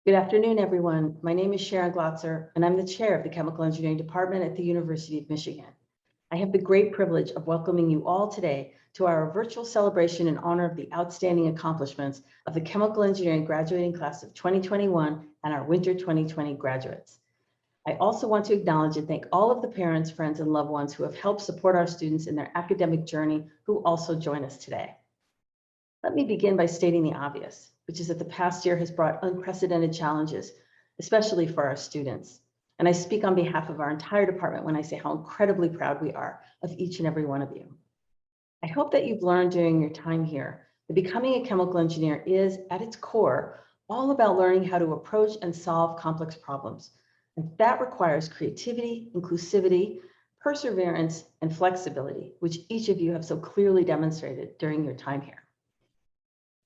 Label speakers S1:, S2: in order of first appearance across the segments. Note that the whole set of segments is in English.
S1: Good afternoon, everyone. My name is Sharon Glotzer, and I'm the chair of the Chemical Engineering Department at the University of Michigan. I have the great privilege of welcoming you all today to our virtual celebration in honor of the outstanding accomplishments of the Chemical Engineering graduating class of 2021 and our Winter 2020 graduates. I also want to acknowledge and thank all of the parents, friends, and loved ones who have helped support our students in their academic journey who also join us today. Let me begin by stating the obvious, which is that the past year has brought unprecedented challenges, especially for our students. And I speak on behalf of our entire department when I say how incredibly proud we are of each and every one of you. I hope that you've learned during your time here that becoming a chemical engineer is, at its core, all about learning how to approach and solve complex problems. And that requires creativity, inclusivity, perseverance, and flexibility, which each of you have so clearly demonstrated during your time here.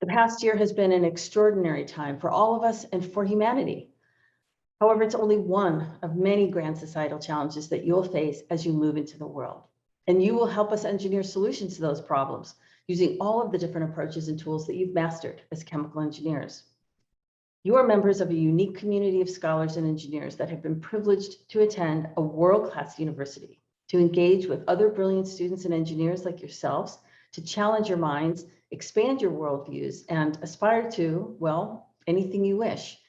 S1: The past year has been an extraordinary time for all of us and for humanity. However, it's only one of many grand societal challenges that you'll face as you move into the world. And you will help us engineer solutions to those problems using all of the different approaches and tools that you've mastered as chemical engineers. You are members of a unique community of scholars and engineers that have been privileged to attend a world-class university, to engage with other brilliant students and engineers like yourselves, to challenge your minds, expand your worldviews, and aspire to, well, anything you wish.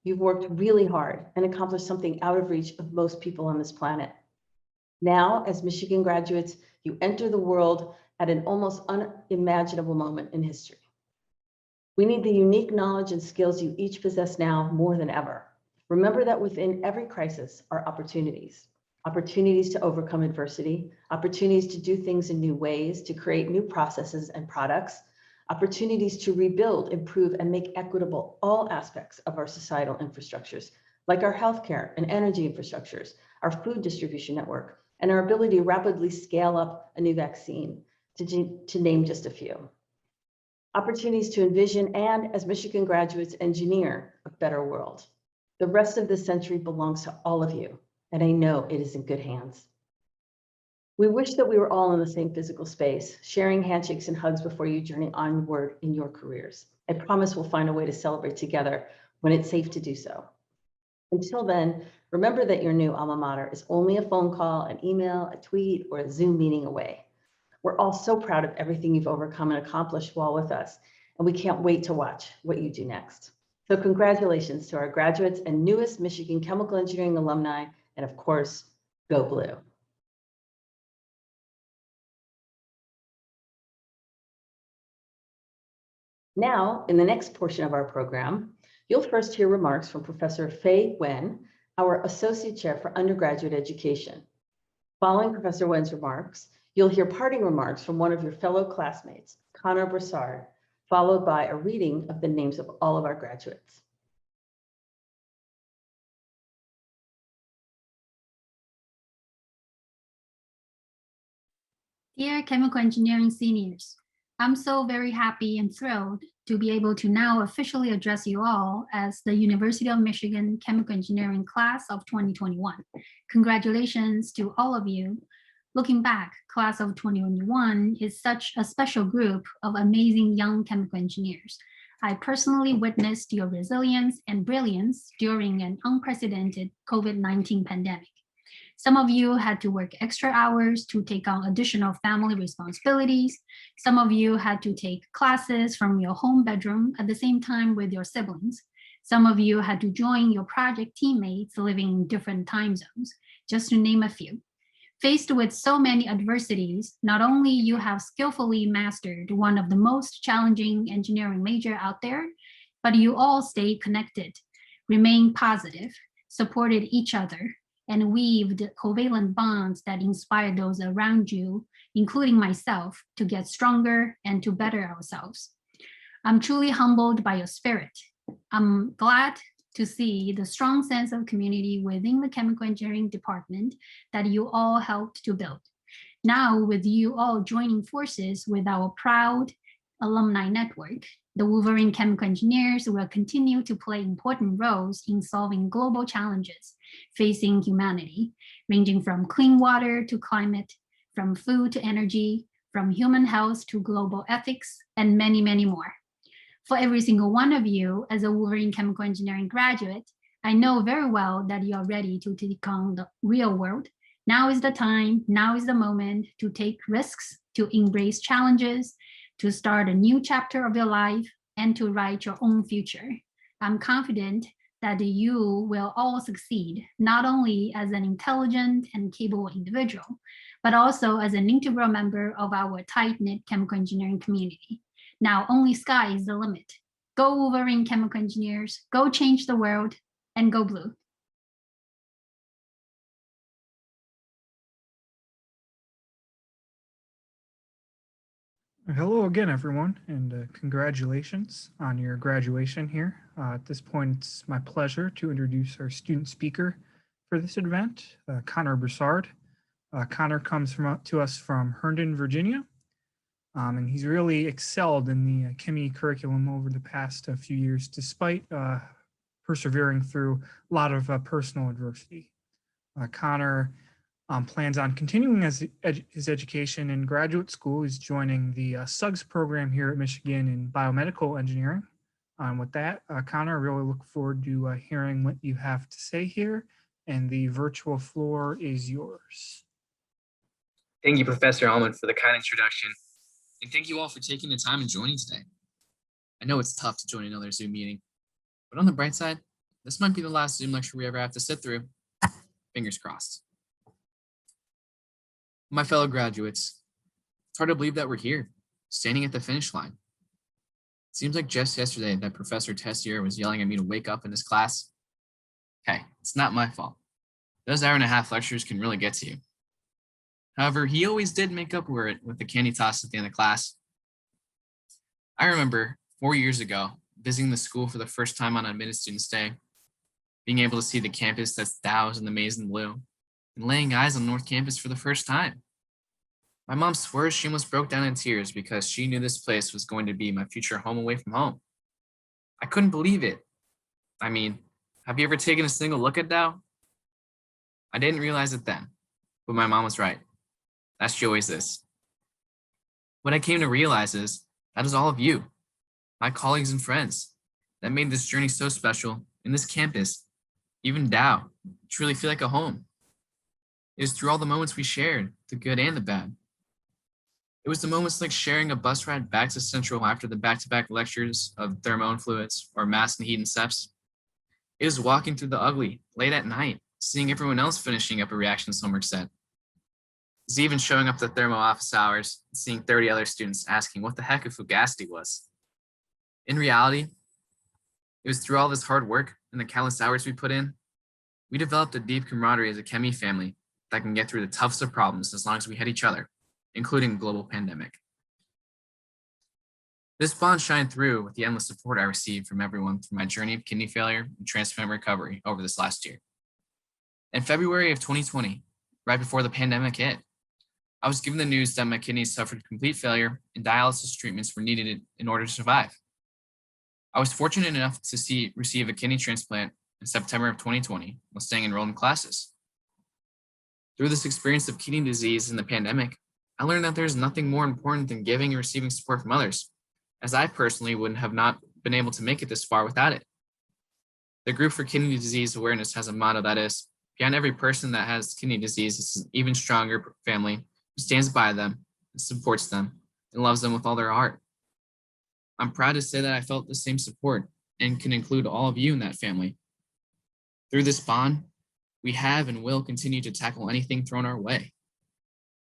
S1: You've worked really hard and accomplished something out of reach of most people on this planet. Now, as Michigan graduates, you enter the world at an almost unimaginable moment in history. We need the unique knowledge and skills you each possess now more than ever. Remember that within every crisis are opportunities. Opportunities to overcome adversity, opportunities to do things in new ways, to create new processes and products, opportunities to rebuild, improve, and make equitable all aspects of our societal infrastructures, like our healthcare and energy infrastructures, our food distribution network, and our ability to rapidly scale up a new vaccine, to name just a few. Opportunities to envision and, as Michigan graduates, engineer a better world. The rest of this century belongs to all of you, and I know it is in good hands. We wish that we were all in the same physical space, sharing handshakes and hugs before you journey onward in your careers. I promise we'll find a way to celebrate together when it's safe to do so. Until then, remember that your new alma mater is only a phone call, an email, a tweet, or a Zoom meeting away. We're all so proud of everything you've overcome and accomplished while with us, and we can't wait to watch what you do next. So congratulations to our graduates and newest Michigan Chemical Engineering alumni, and of course, go blue. Now, in the next portion of our program, you'll first hear remarks from Professor Fei Wen, our Associate Chair for Undergraduate Education. Following Professor Wen's remarks, you'll hear parting remarks from one of your fellow classmates, Connor Broussard, followed by a reading of the names of all of our graduates.
S2: Dear Chemical Engineering seniors, I'm so very happy and thrilled to be able to now officially address you all as the University of Michigan Chemical Engineering class of 2021. Congratulations to all of you. Looking back, class of 2021 is such a special group of amazing young chemical engineers. I personally witnessed your resilience and brilliance during an unprecedented COVID-19 pandemic. Some of you had to work extra hours to take on additional family responsibilities. Some of you had to take classes from your home bedroom at the same time with your siblings. Some of you had to join your project teammates living in different time zones, just to name a few. Faced with so many adversities, not only you have skillfully mastered one of the most challenging engineering major out there, but you all stayed connected, remained positive, supported each other, and weaved covalent bonds that inspire those around you, including myself, to get stronger and to better ourselves. I'm truly humbled by your spirit. I'm glad to see the strong sense of community within the chemical engineering department that you all helped to build. Now, with you all joining forces with our proud alumni network, the Wolverine chemical engineers will continue to play important roles in solving global challenges facing humanity, ranging from clean water to climate, from food to energy, from human health to global ethics, and many, many more. For every single one of you, as a Wolverine Chemical Engineering graduate, I know very well that you are ready to take on the real world. Now is the time, now is the moment to take risks, to embrace challenges, to start a new chapter of your life, and to write your own future. I'm confident that you will all succeed, not only as an intelligent and capable individual, but also as an integral member of our tight-knit chemical engineering community. Now, only sky is the limit. Go Wolverine chemical engineers, go change the world, and go blue.
S3: Hello again, everyone, and congratulations on your graduation here. At this point, it's my pleasure to introduce our student speaker for this event, Connor Broussard. Connor comes to us from Herndon, Virginia, and he's really excelled in the ChE curriculum over the past few years, despite persevering through a lot of personal adversity. Connor plans on continuing his education in graduate school. He's joining the SUGS program here at Michigan in biomedical engineering. With that, Connor, I really look forward to hearing what you have to say here, and the virtual floor is yours.
S4: Thank you, Professor Almond, for the kind introduction. And thank you all for taking the time and joining today. I know it's tough to join another Zoom meeting, but on the bright side, this might be the last Zoom lecture we ever have to sit through. Fingers crossed. My fellow graduates, it's hard to believe that we're here, standing at the finish line. It seems like just yesterday that Professor Tessier was yelling at me to wake up in this class. Hey, it's not my fault. Those hour-and-a-half lectures can really get to you. However, he always did make up for it with the candy toss at the end of class. I remember 4 years ago, visiting the school for the first time on Admitted Students Day, being able to see the campus that's doused in the maize and blue, and laying eyes on North Campus for the first time. My mom swears she almost broke down in tears because she knew this place was going to be my future home away from home. I couldn't believe it. I mean, have you ever taken a single look at Dow? I didn't realize it then, but my mom was right. As she always is. What I came to realize is that is all of you, my colleagues and friends, that made this journey so special, and this campus, even Dow, truly feel like a home. It was through all the moments we shared, the good and the bad. It was the moments like sharing a bus ride back to Central after the back-to-back lectures of thermo and fluids or mass and heat and SEPs. It was walking through the ugly late at night, seeing everyone else finishing up a reactions homework set. It's even showing up to thermo office hours and seeing 30 other students asking what the heck a fugacity was. In reality, it was through all this hard work and the countless hours we put in, we developed a deep camaraderie as a ChE family that can get through the toughest of problems as long as we had each other, including a global pandemic. This bond shined through with the endless support I received from everyone through my journey of kidney failure and transplant recovery over this last year. In February of 2020, right before the pandemic hit, I was given the news that my kidneys suffered complete failure and dialysis treatments were needed in order to survive. I was fortunate enough to receive a kidney transplant in September of 2020 while staying enrolled in classes. Through this experience of kidney disease and the pandemic, I learned that there's nothing more important than giving and receiving support from others, as I personally wouldn't have not been able to make it this far without it. The Group for Kidney Disease Awareness has a motto that is, behind every person that has kidney disease is an even stronger family who stands by them and supports them and loves them with all their heart. I'm proud to say that I felt the same support and can include all of you in that family. Through this bond, we have and will continue to tackle anything thrown our way.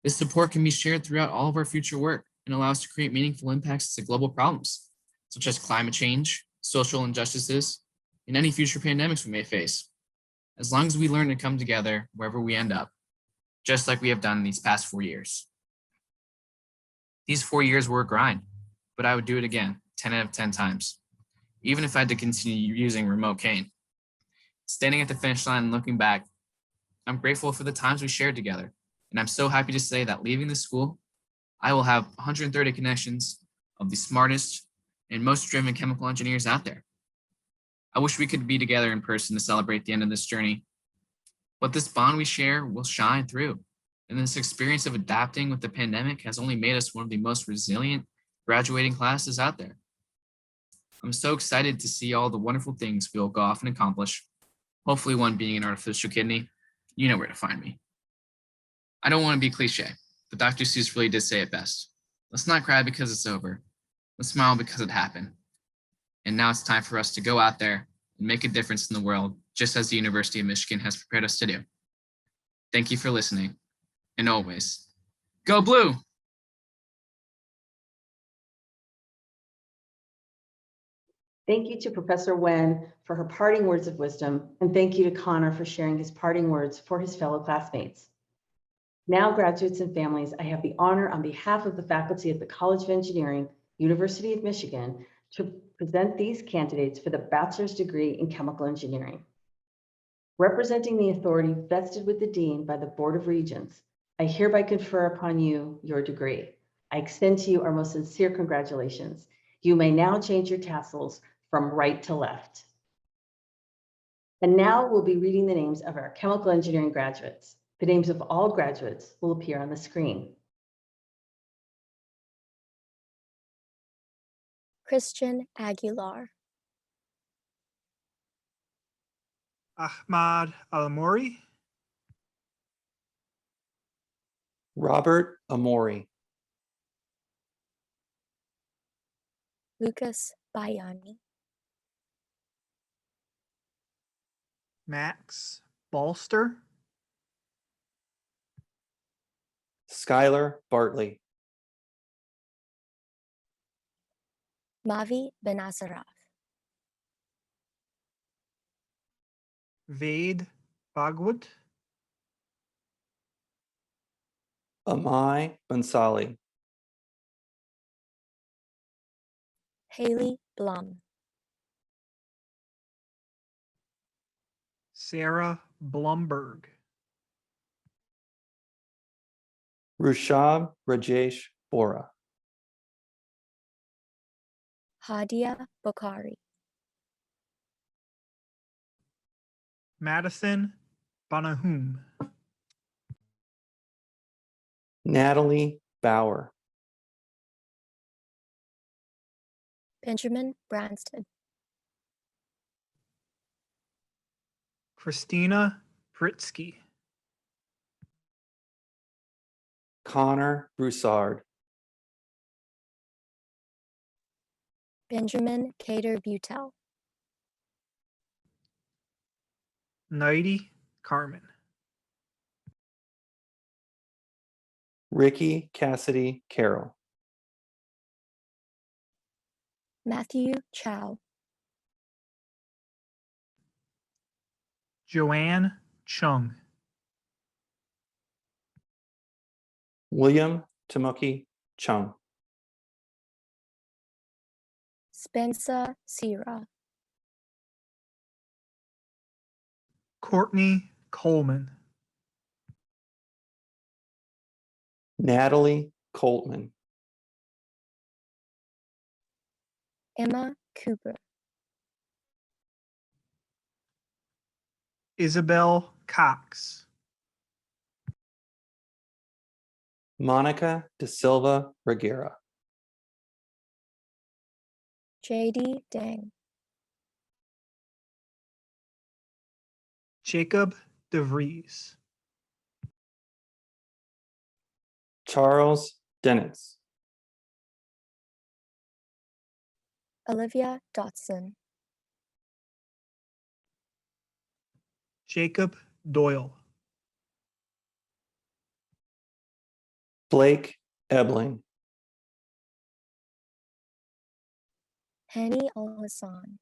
S4: This support can be shared throughout all of our future work and allow us to create meaningful impacts to global problems, such as climate change, social injustices, and any future pandemics we may face, as long as we learn to come together wherever we end up, just like we have done these past 4 years. These 4 years were a grind, but I would do it again 10 out of 10 times, even if I had to continue using remote cane. Standing at the finish line and looking back, I'm grateful for the times we shared together, and I'm so happy to say that leaving this school, I will have 130 connections of the smartest and most driven chemical engineers out there. I wish we could be together in person to celebrate the end of this journey, but this bond we share will shine through, and this experience of adapting with the pandemic has only made us one of the most resilient graduating classes out there. I'm so excited to see all the wonderful things we'll go off and accomplish. Hopefully one being an artificial kidney. You know where to find me. I don't want to be cliche, but Dr. Seuss really did say it best. Let's not cry because it's over. Let's smile because it happened. And now it's time for us to go out there and make a difference in the world, just as the University of Michigan has prepared us to do. Thank you for listening. And always, go blue!
S1: Thank you to Professor Wen for her parting words of wisdom, and thank you to Connor for sharing his parting words for his fellow classmates. Now, graduates and families, I have the honor on behalf of the faculty at the College of Engineering, University of Michigan, to present these candidates for the bachelor's degree in chemical engineering. Representing the authority vested with the Dean by the Board of Regents, I hereby confer upon you your degree. I extend to you our most sincere congratulations. You may now change your tassels from right to left. And now we'll be reading the names of our chemical engineering graduates. The names of all graduates will appear on the screen.
S5: Christian Aguilar,
S3: Ahmad Alamouri,
S6: Robert Amori,
S5: Lucas Bayani,
S3: Max Balster,
S6: Skylar Bartley,
S5: Mavi Benasaraf,
S3: Vade Bhagwat,
S6: Amai Bansali,
S5: Haley Blum,
S3: Sarah Blumberg,
S6: Rushab Rajesh Bora,
S5: Hadia Bukhari,
S3: Madison Banahum,
S6: Natalie Bauer,
S5: Benjamin Branston,
S3: Christina Pritsky,
S6: Connor Broussard,
S5: Benjamin Cater Butel,
S3: Nighty Carmen,
S6: Ricky Cassidy Carroll,
S5: Matthew Chow,
S3: Joanne Chung,
S6: William Tamuki Chung,
S5: Spencer Sierra,
S3: Courtney Coleman,
S6: Natalie Coltman,
S5: Emma Cooper,
S3: Isabel Cox,
S6: Monica De Silva Reguera,
S5: JD Dang,
S3: Jacob DeVries,
S6: Charles Dennis,
S5: Olivia Dotson,
S3: Jacob Doyle,
S6: Blake Ebling,
S5: Hani Al-Hassan,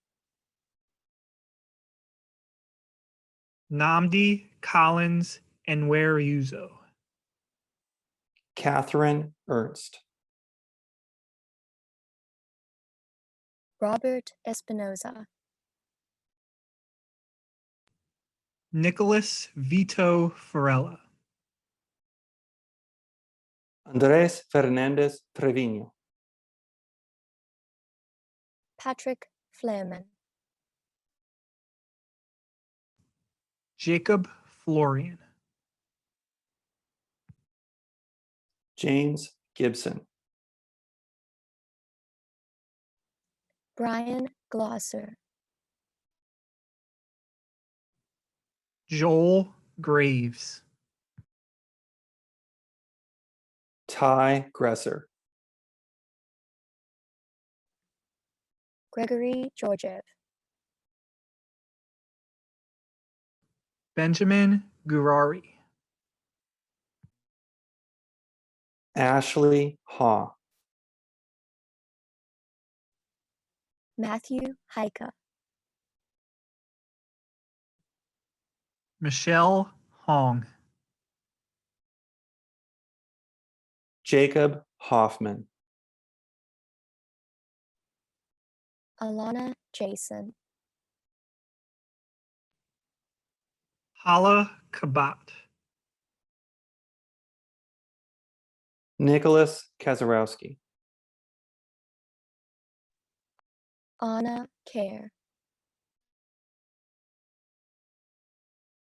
S3: Namdi Collins Enwere-Uzo,
S6: Catherine Ernst,
S5: Robert Espinoza,
S3: Nicholas Vito Farella,
S6: Andres Fernandez Trevino,
S5: Patrick Flehrman,
S3: Jacob Florian,
S6: James Gibson,
S5: Brian Glosser,
S3: Joel Graves,
S6: Ty Gresser,
S5: Gregory Georgiev,
S3: Benjamin Gurari,
S6: Ashley Haw,
S5: Matthew Heike,
S3: Michelle Hong,
S6: Jacob Hoffman,
S5: Alana Jason,
S3: Hala Kabat,
S6: Nicholas Kazarowski,
S5: Anna Kerr,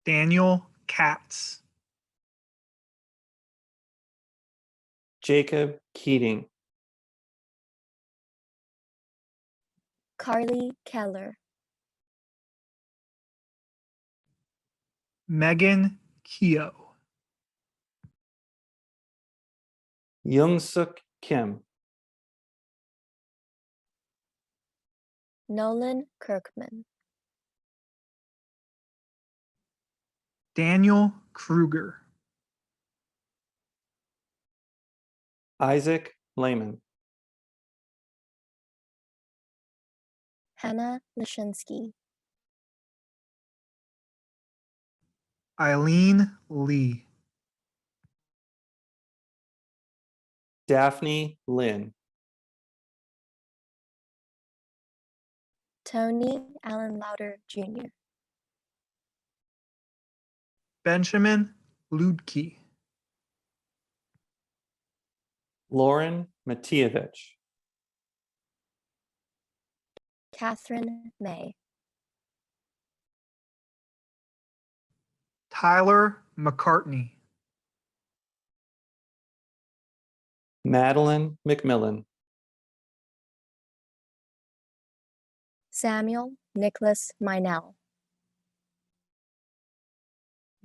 S3: Daniel Katz,
S6: Jacob Keating,
S5: Carly Keller,
S3: Megan Keogh,
S6: Youngsuk Kim,
S5: Nolan Kirkman,
S3: Daniel Kruger,
S6: Isaac Lehman,
S5: Hannah Lishinsky,
S3: Eileen Lee,
S6: Daphne Lynn,
S5: Tony Allen Louder Jr.,
S3: Benjamin Ludke,
S6: Lauren Matievich,
S5: Catherine May,
S3: Tyler McCartney,
S6: Madeline McMillan,
S5: Samuel Nicholas Minell,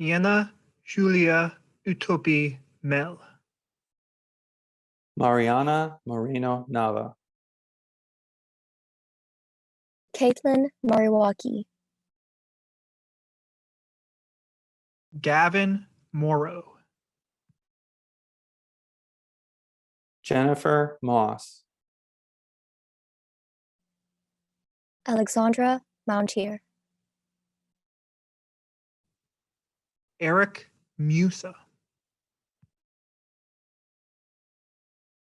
S3: Iana Julia Utopi Mel,
S6: Mariana Moreno Nava,
S5: Caitlin Moriwaki,
S3: Gavin Morrow,
S6: Jennifer Moss,
S5: Alexandra Mountier,
S3: Eric Musa,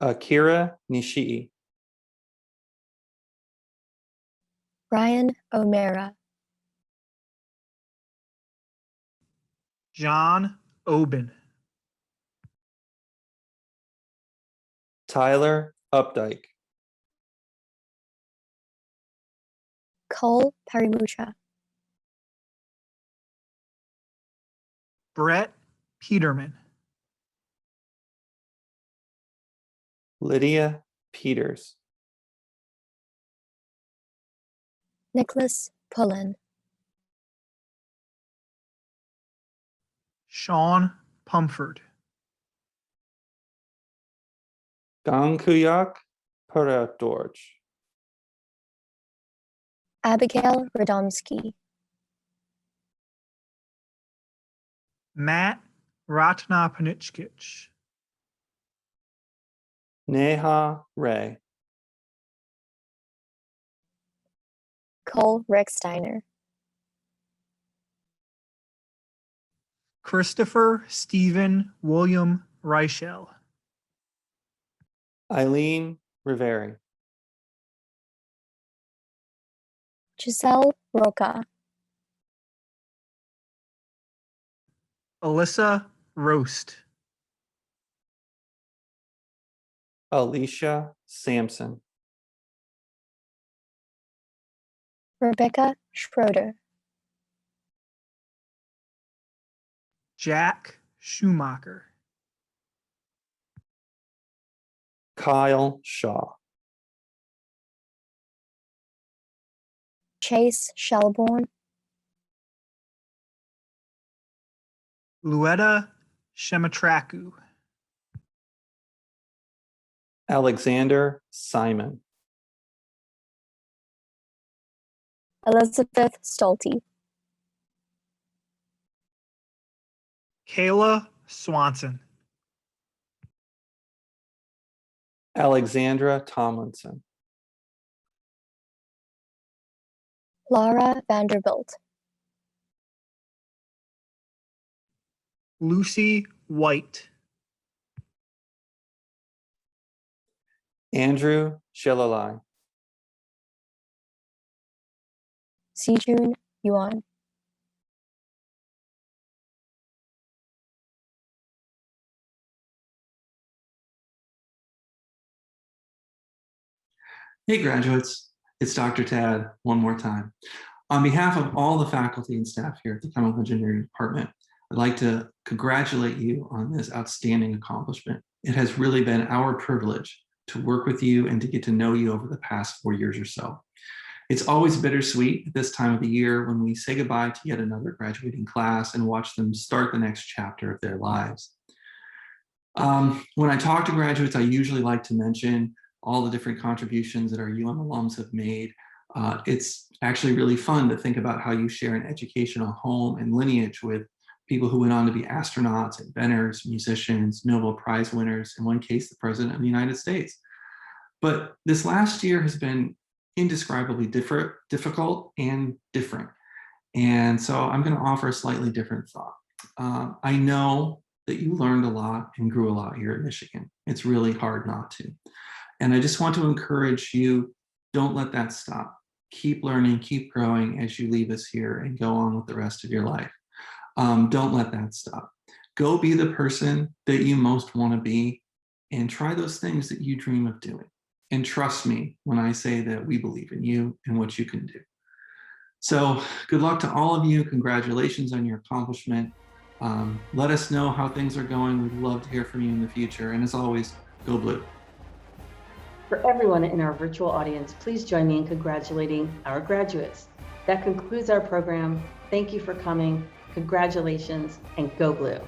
S6: Akira Nishii,
S5: Ryan O'Mara,
S3: John Oben,
S6: Tyler Updike,
S5: Cole Parimucha,
S3: Brett Peterman,
S6: Lydia Peters,
S5: Nicholas Pullen,
S3: Sean Pumford,
S6: Gangkuyak Paradorj,
S5: Abigail Radomski,
S3: Matt Ratnapanichkich,
S6: Neha Ray,
S5: Cole Recksteiner,
S3: Christopher Stephen William Reichel,
S6: Eileen Riveri,
S5: Giselle Roca,
S3: Alyssa Roast,
S6: Alicia Sampson,
S5: Rebecca Schroeder,
S3: Jack Schumacher,
S6: Kyle Shaw,
S5: Chase Shelbourne,
S3: Luetta Shematraku,
S6: Alexander Simon,
S5: Elizabeth Stolte,
S3: Kayla Swanson,
S6: Alexandra Tomlinson,
S5: Laura Vanderbilt,
S3: Lucy White,
S6: Andrew Shilalai,
S5: Sijun Yuan,
S7: Hey graduates, it's Dr. Tad one more time. On behalf of all the faculty and staff here at the Chemical Engineering Department, I'd like to congratulate you on this outstanding accomplishment. It has really been our privilege to work with you and to get to know you over the past 4 years or so. It's always bittersweet at this time of the year when we say goodbye to yet another graduating class and watch them start the next chapter of their lives. When I talk to graduates, I usually like to mention all the different contributions that our alums have made. It's actually really fun to think about how you share an educational home and lineage with people who went on to be astronauts, inventors, musicians, Nobel Prize winners, in one case, the President of the United States. But this last year has been indescribably difficult and different. And so I'm going to offer a slightly different thought. I know that you learned a lot and grew a lot here at Michigan. It's really hard not to. And I just want to encourage you, don't let that stop. Keep learning, keep growing as you leave us here and go on with the rest of your life. Don't let that stop. Go be the person that you most want to be and try those things that you dream of doing. And trust me when I say that we believe in you and what you can do. So good luck to all of you. Congratulations on your accomplishment. Let us know how things are going. We'd love to hear from you in the future. And as always, go blue.
S1: For everyone in our virtual audience, please join me in congratulating our graduates. That concludes our program. Thank you for coming. Congratulations and go blue.